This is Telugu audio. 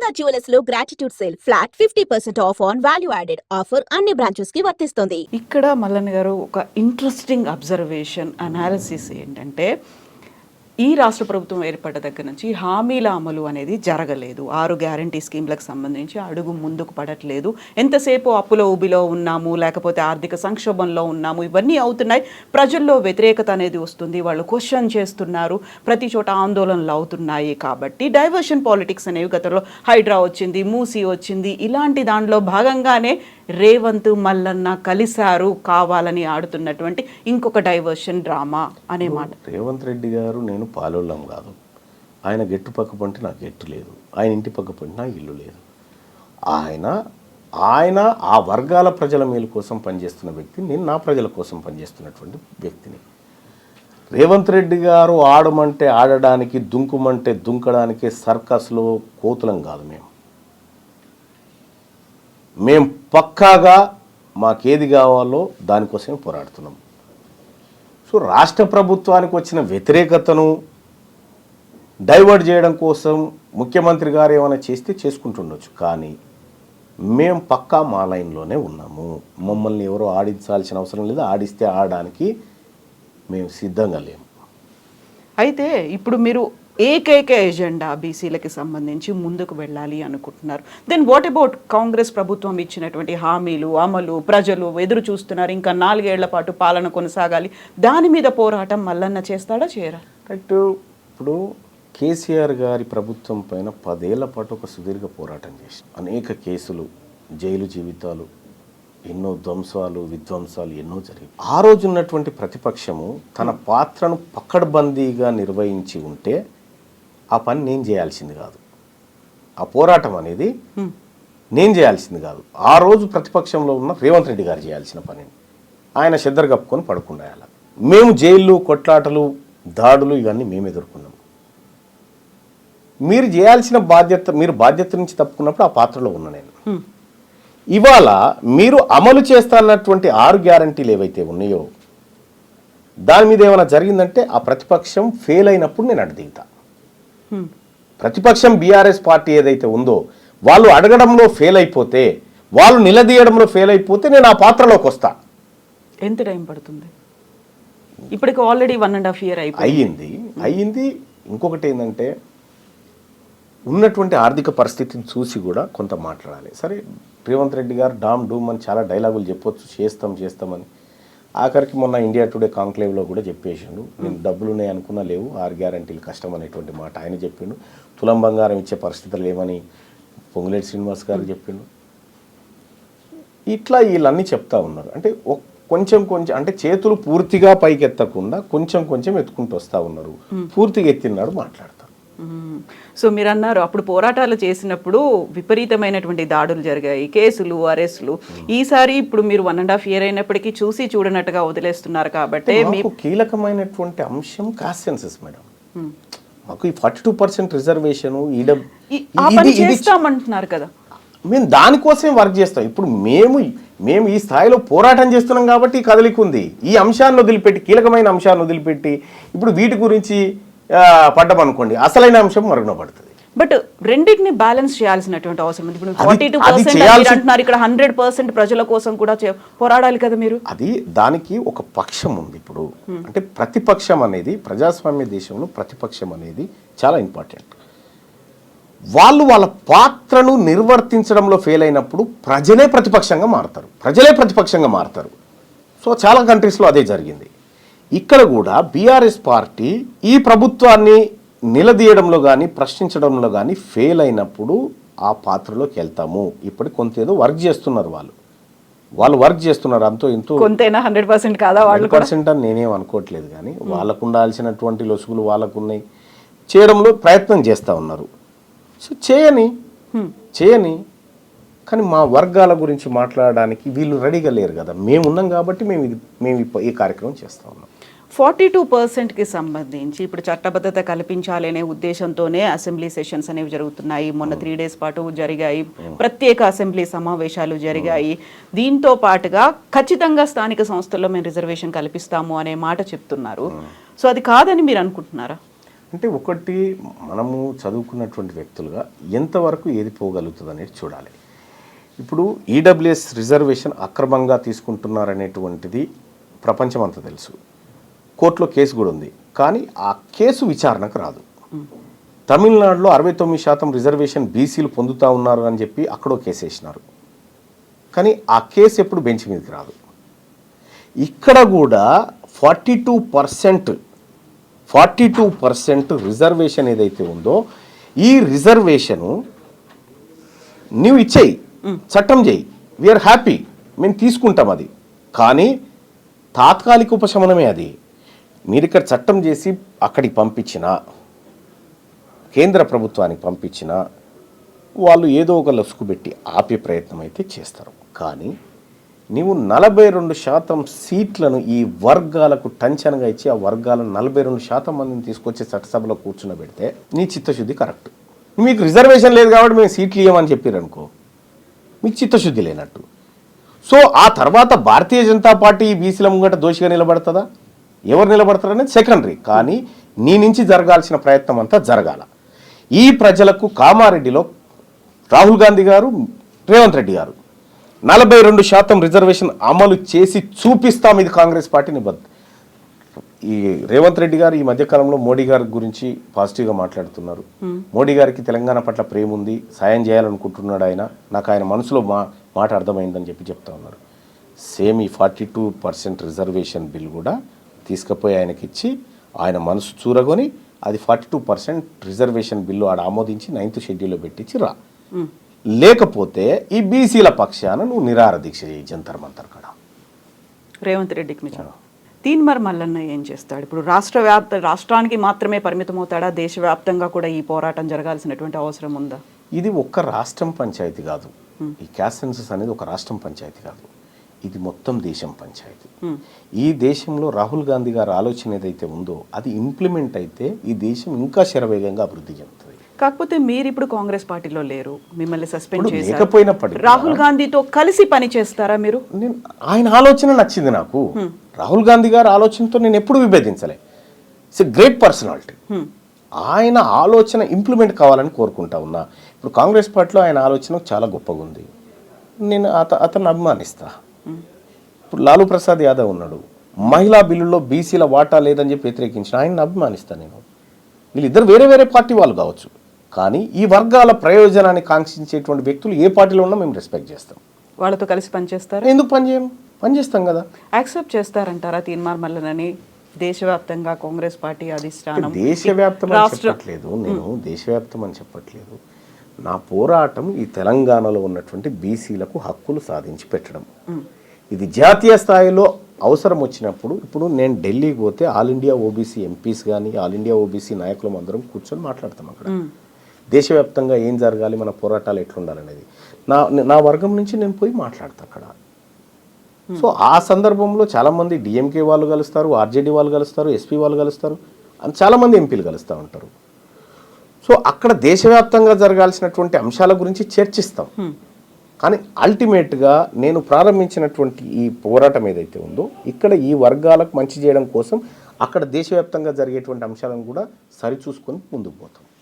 దుర్గా జ్యువెలర్స్ లో gratitude sale flat 50% of on value added offer అన్ని బ్రాంచెస్ కి వర్తిస్తుంది. ఇక్కడ మల్లన్న గారు ఒక ఇంట్రెస్టింగ్ అబ్జర్వేషన్ అనాలిసిస్ ఏంటంటే ఈ రాష్ట్ర ప్రభుత్వం ఏర్పడ్డ దగ్గర నుంచి హామీల అమలు అనేది జరగలేదు. 6 గ్యారంటీ స్కీమ్లకు సంబంధించి అడుగు ముందుకు పడట్లేదు. ఎంతసేపు అప్పులో ఊబిలో ఉన్నాము, లేకపోతే ఆర్థిక సంక్షోభంలో ఉన్నాము, ఇవన్నీ అవుతున్నాయి. ప్రజల్లో వ్యతిరేకత అనేది వస్తుంది, వాళ్ళు క్వశ్చన్ చేస్తున్నారు, ప్రతి చోట ఆందోళనలు అవుతున్నాయి. కాబట్టి డైవర్షన్ పాలిటిక్స్ అనేవి గతంలో హైడ్రా వచ్చింది, మూసీ వచ్చింది, ఇలాంటి దాంట్లో భాగంగానే రేవంత్ మల్లన్న కలిశారు కావాలని ఆడుతున్నటువంటి ఇంకొక డైవర్షన్ డ్రామా అనే మాట. రేవంత్ రెడ్డి గారు నేను పాలోళ్ళం కాదు, ఆయన గెట్టు పక్క పంటే నాకు గెట్టు లేదు, ఆయన ఇంటి పక్క పంటే నాకు ఇల్లు లేదు. ఆయన ఆ వర్గాల ప్రజల మేలు కోసం పనిచేస్తున్న వ్యక్తి, నేను నా ప్రజల కోసం పనిచేస్తున్నటువంటి వ్యక్తిని. రేవంత్ రెడ్డి గారు ఆడమంటే ఆడడానికి, దుంకుమంటే దుంకడానికి సర్కస్లో కోతులం కాదు. మేము పక్కాగా మాకేది కావాలో దానికోసమే పోరాడుతున్నాం. సో రాష్ట్ర ప్రభుత్వానికి వచ్చిన వ్యతిరేకతను డైవర్ట్ చేయడం కోసం ముఖ్యమంత్రి గారు ఏమైనా చేస్తే చేసుకుంటుండొచ్చు, కానీ మేము పక్కా మా లైన్లోనే ఉన్నాము. మమ్మల్ని ఎవరో ఆడించాల్సిన అవసరం లేదు, ఆడిస్తే ఆడడానికి మేము సిద్ధంగా లేము. అయితే ఇప్పుడు మీరు ఏకైక ఎజెండా బీసీలకి సంబంధించి ముందుకు వెళ్ళాలి అనుకుంటున్నారు. దెన్ వాట్ అబౌట్ కాంగ్రెస్ ప్రభుత్వం ఇచ్చినటువంటి హామీలు అమలు? ప్రజలు ఎదురు చూస్తున్నారు, ఇంకా 4 ఏళ్ల పాటు పాలన కొనసాగాలి. దాని మీద పోరాటం మల్లన్న చేస్తాడా చేయరా? కరెక్ట్. ఇప్పుడు కేసీఆర్ గారి ప్రభుత్వం పైన 10 ఏళ్ల పాటు ఒక సుదీర్ఘ పోరాటం చేసి అనేక కేసులు, జైలు జీవితాలు, ఎన్నో ధ్వంసాలు విధ్వంసాలు ఎన్నో జరిగాయి. ఆ రోజు ఉన్నటువంటి ప్రతిపక్షము తన పాత్రను పకడ్బందీగా నిర్వహించి ఉంటే ఆ పని నేను చేయాల్సింది కాదు, ఆ పోరాటం అనేది నేను చేయాల్సింది కాదు. ఆ రోజు ప్రతిపక్షంలో ఉన్న రేవంత్ రెడ్డి గారు చేయాల్సిన పనిని ఆయన చెద్దరు కప్పుకొని పడుకుండాయాల. మేము జైళ్ళు, కొట్లాటలు, దాడులు ఇవన్నీ మేము ఎదుర్కొన్నాం. మీరు చేయాల్సిన బాధ్యత, మీరు బాధ్యత నుంచి తప్పుకున్నప్పుడు ఆ పాత్రలో ఉన్నా నేను. ఇవాళ మీరు అమలు చేస్తున్నటువంటి 6 గ్యారంటీలు ఏవైతే ఉన్నాయో దాని మీద ఏమైనా జరిగిందంటే ఆ ప్రతిపక్షం ఫెయిల్ అయినప్పుడు నేను అడ్డుదిగుతా. ప్రతిపక్షం బీఆర్ఎస్ పార్టీ ఏదైతే ఉందో వాళ్ళు అడగడంలో ఫెయిల్ అయిపోతే, వాళ్ళు నిలదీయడంలో ఫెయిల్ అయిపోతే నేను ఆ పాత్రలోకి వస్తా. ఎంత టైం పడుతుంది? ఇప్పటికి ఆల్రెడీ 1.5 year అయ్యింది. ఇంకొకటి ఏంటంటే ఉన్నటువంటి ఆర్థిక పరిస్థితిని చూసి కూడా కొంత మాట్లాడాలి. సరే, రేవంత్ రెడ్డి గారు డామ్ డూమ్ అని చాలా డైలాగులు చెప్పొచ్చు, చేస్తామని. ఆఖరికి మొన్న ఇండియా టుడే కాంక్లేవ్లో కూడా చెప్పేసిండు, నేను డబ్బులు ఉన్నాయి అనుకున్నా లేవు, 6 గ్యారంటీలు కష్టం అనేటువంటి మాట ఆయన చెప్పిండు. తులం బంగారం ఇచ్చే పరిస్థితులు లేవని పొంగులేటి శ్రీనివాస్ గారు చెప్పిండు. ఇట్లా వీళ్ళన్నీ చెప్తా ఉన్నారు. అంటే కొంచెం అంటే చేతులు పూర్తిగా పైకెత్తకుండా కొంచెం ఎత్తుకుంటూ వస్తూ ఉన్నారు. పూర్తిగా ఎత్తినాడు మాట్లాడతారు. సో మీరు అన్నారు అప్పుడు పోరాటాలు చేసినప్పుడు విపరీతమైనటువంటి దాడులు జరిగాయి, కేసులు, అరెస్టులు. ఈసారి ఇప్పుడు మీరు 1.5 year అయినప్పటికీ చూసి చూడనట్టుగా వదిలేస్తున్నారు. కాబట్టి మీకు కీలకమైనటువంటి అంశం కాస్ట్ సెన్సస్ మేడం. మాకు ఈ 42% రిజర్వేషన్ చేస్తామంటున్నారు కదా, మేము దానికోసమే వర్క్ చేస్తాం. ఇప్పుడు మేము ఈ స్థాయిలో పోరాటం చేస్తున్నాం కాబట్టి ఈ కదలిక ఉంది. ఈ అంశాన్ని వదిలిపెట్టి, కీలకమైన అంశాన్ని వదిలిపెట్టి ఇప్పుడు వీటి గురించి పడ్డమనుకోండి, అసలైన అంశం మరుగున పడుతుంది. బట్ రెండింటిని బ్యాలెన్స్ చేయాల్సినటువంటి అవసరం ఉంది. ఇప్పుడు 42% అంటున్నారు, ఇక్కడ 100% ప్రజల కోసం కూడా పోరాడాలి కదా మీరు. అది దానికి ఒక పక్షం ఉంది. ఇప్పుడు అంటే ప్రతిపక్షం అనేది ప్రజాస్వామ్య దేశంలో ప్రతిపక్షం అనేది చాలా ఇంపార్టెంట్. వాళ్ళ పాత్రను నిర్వర్తించడంలో ఫెయిల్ అయినప్పుడు ప్రజలే ప్రతిపక్షంగా మారుతారు. సో చాలా కంట్రీస్లో అదే జరిగింది. ఇక్కడ కూడా బీఆర్ఎస్ పార్టీ ఈ ప్రభుత్వాన్ని నిలదీయడంలో కానీ ప్రశ్నించడంలో కానీ ఫెయిల్ అయినప్పుడు ఆ పాత్రలోకి వెళ్తాము. ఇప్పటికి కొంత ఏదో వర్క్ చేస్తున్నారు, వాళ్ళు వర్క్ చేస్తున్నారు. అంతో ఇంతో కొంతైనా 100% కాదా? 100% అని నేనేం అనుకోవట్లేదు, కానీ వాళ్ళకు ఉండాల్సినటువంటి లొసుగులు వాళ్ళకు ఉన్నాయి, చేయడంలో ప్రయత్నం చేస్తూ ఉన్నారు. సో చేయని కానీ మా వర్గాల గురించి మాట్లాడడానికి వీళ్ళు రెడీగా లేరు కదా. మేము ఉన్నాం కాబట్టి మేము ఈ కార్యక్రమం చేస్తూ ఉన్నాం. 42%కి సంబంధించి ఇప్పుడు చట్టబద్ధత కల్పించాలి అనే ఉద్దేశంతోనే అసెంబ్లీ సెషన్స్ అనేవి జరుగుతున్నాయి. మొన్న 3 days పాటు జరిగాయి, ప్రత్యేక అసెంబ్లీ సమావేశాలు జరిగాయి. దీంతో పాటుగా ఖచ్చితంగా స్థానిక సంస్థల్లో మేము రిజర్వేషన్ కల్పిస్తాము అనే మాట చెప్తున్నారు. సో అది కాదని మీరు అనుకుంటున్నారా? అంటే ఒకటి మనము చదువుకున్నటువంటి వ్యక్తులుగా ఎంతవరకు ఏది పోగలుగుతుంది అనేది చూడాలి. ఇప్పుడు ఈడబ్ల్యూఎస్ రిజర్వేషన్ అక్రమంగా తీసుకుంటున్నారనేటువంటిది ప్రపంచం అంతా తెలుసు. కోర్టులో కేసు కూడా ఉంది, కానీ ఆ కేసు విచారణకు రాదు. తమిళనాడులో 69% రిజర్వేషన్ బీసీలు పొందుతూ ఉన్నారు అని చెప్పి అక్కడో కేసు వేసినారు, కానీ ఆ కేసు ఎప్పుడు బెంచ్ మీదకి రాదు. ఇక్కడ కూడా 42% రిజర్వేషన్ ఏదైతే ఉందో ఈ రిజర్వేషను నీవు ఇచ్చేయి, చట్టం చేయి, వీఆర్ హ్యాపీ, మేము తీసుకుంటాం అది. కానీ తాత్కాలిక ఉపశమనమే అది. మీరు ఇక్కడ చట్టం చేసి అక్కడికి పంపించిన, కేంద్ర ప్రభుత్వానికి పంపించిన వాళ్ళు ఏదో ఒక లసుకు పెట్టి ఆపే ప్రయత్నం అయితే చేస్తారు. కానీ నీవు 42% సీట్లను ఈ వర్గాలకు టంచనగా ఇచ్చి ఆ వర్గాలను 42% మందిని తీసుకొచ్చి చట్టసభలో కూర్చునబెడితే నీ చిత్తశుద్ధి కరెక్ట్. మీకు రిజర్వేషన్ లేదు కాబట్టి మేము సీట్లు ఇవ్వమని చెప్పారనుకో, మీకు చిత్తశుద్ధి లేనట్టు. సో ఆ తర్వాత భారతీయ జనతా పార్టీ బీసీల ముంగట దోషిగా నిలబడుతుందా, ఎవరు నిలబడతారనేది సెకండరీ. కానీ నీ నుంచి జరగాల్సిన ప్రయత్నం అంతా జరగాల. ఈ ప్రజలకు కామారెడ్డిలో రాహుల్ గాంధీ గారు, రేవంత్ రెడ్డి గారు 42% రిజర్వేషన్ అమలు చేసి చూపిస్తాం, ఇది కాంగ్రెస్ పార్టీ నిబద్ధ. ఈ రేవంత్ రెడ్డి గారు ఈ మధ్యకాలంలో మోడీ గారి గురించి పాజిటివ్గా మాట్లాడుతున్నారు. మోడీ గారికి తెలంగాణ పట్ల ప్రేమ ఉంది, సాయం చేయాలనుకుంటున్నాడు ఆయన, నాకు ఆయన మనసులో మాట అర్థమైందని చెప్తా ఉన్నారు. సేమ్ ఈ 42% రిజర్వేషన్ బిల్ కూడా తీసుకుపోయి ఆయనకి ఇచ్చి ఆయన మనసు చూరగొని అది 42% రిజర్వేషన్ బిల్లు ఆడ ఆమోదించి 9th షెడ్యూల్లో పెట్టించి రా. లేకపోతే ఈ బీసీల పక్షాన నువ్వు నిరాహార దీక్ష చేయి జంతర్ మంతర్ కాడ. రేవంత్ రెడ్డికి నిజం. తీన్మార్ మల్లన్న ఏం చేస్తాడు? ఇప్పుడు రాష్ట్రానికి మాత్రమే పరిమితం అవుతాడా? దేశవ్యాప్తంగా కూడా ఈ పోరాటం జరగాల్సినటువంటి అవసరం ఉందా? ఇది ఒక్క రాష్ట్రం పంచాయతీ కాదు. ఈ క్యాస్ట్ సెన్సస్ అనేది ఒక రాష్ట్రం పంచాయతీ కాదు, ఇది మొత్తం దేశం పంచాయతీ. ఈ దేశంలో రాహుల్ గాంధీ గారి ఆలోచన ఏదైతే ఉందో అది ఇంప్లిమెంట్ అయితే ఈ దేశం ఇంకా శరవేగంగా అభివృద్ధి చెందుతుంది. కాకపోతే మీరు ఇప్పుడు కాంగ్రెస్ పార్టీలో లేరు, మిమ్మల్ని సస్పెండ్ చేశారు. లేకపోయినప్పటికీ రాహుల్ గాంధీతో కలిసి పని చేస్తారా మీరు? ఆయన ఆలోచన నచ్చింది నాకు. రాహుల్ గాంధీ గారి ఆలోచనతో నేను ఎప్పుడు విభేదించలే. It's a great personality. ఆయన ఆలోచన ఇంప్లిమెంట్ కావాలని కోరుకుంటా ఉన్నా. ఇప్పుడు కాంగ్రెస్ పార్టీలో ఆయన ఆలోచన చాలా గొప్పగా ఉంది, నేను అతన్ని అభిమానిస్తా. ఇప్పుడు లాలూ ప్రసాద్ యాదవ్ ఉన్నాడు, మహిళా బిల్లులో బీసీల వాటా లేదని చెప్పి వ్యతిరేకించిన ఆయన్ని అభిమానిస్తాను నేను. వీళ్ళిద్దరు వేరే వేరే పార్టీ వాళ్ళు కావచ్చు, కానీ ఈ వర్గాల ప్రయోజనాన్ని కాంక్షించేటువంటి వ్యక్తులు ఏ పార్టీలో ఉన్నా మేము రెస్పెక్ట్ చేస్తాం. వాళ్ళతో కలిసి పనిచేస్తారు. ఎందుకు పనిచేస్తాం కదా. యాక్సెప్ట్ చేస్తారంటారా తీన్మార్ మల్లనని దేశవ్యాప్తంగా కాంగ్రెస్ పార్టీ అధిష్టానం? దేశవ్యాప్తం అని చెప్పట్లేదు నేను, దేశవ్యాప్తం అని చెప్పట్లేదు. నా పోరాటం ఈ తెలంగాణలో ఉన్నటువంటి బీసీలకు హక్కులు సాధించి పెట్టడం. ఇది జాతీయ స్థాయిలో అవసరం వచ్చినప్పుడు, ఇప్పుడు నేను ఢిల్లీకి పోతే ఆల్ ఇండియా ఓబీసీ ఎంపీస్ కానీ ఆల్ ఇండియా ఓబీసీ నాయకులం అందరం కూర్చొని మాట్లాడతాం అక్కడ. దేశవ్యాప్తంగా ఏం జరగాలి, మన పోరాటాలు ఎట్లుండాలనేది నా వర్గం నుంచి నేను పోయి మాట్లాడతా అక్కడ. సో ఆ సందర్భంలో చాలామంది డిఎంకే వాళ్ళు కలుస్తారు, ఆర్జేడీ వాళ్ళు కలుస్తారు, ఎస్పీ వాళ్ళు కలుస్తారు, చాలామంది ఎంపీలు కలుస్తూ ఉంటారు. సో అక్కడ దేశవ్యాప్తంగా జరగాల్సినటువంటి అంశాల గురించి చర్చిస్తాం. కానీ అల్టిమేట్గా నేను ప్రారంభించినటువంటి ఈ పోరాటం ఏదైతే ఉందో ఇక్కడ ఈ వర్గాలకు మంచి చేయడం కోసం అక్కడ దేశవ్యాప్తంగా జరిగేటువంటి అంశాలను కూడా సరిచూసుకొని ముందుకు పోతాం.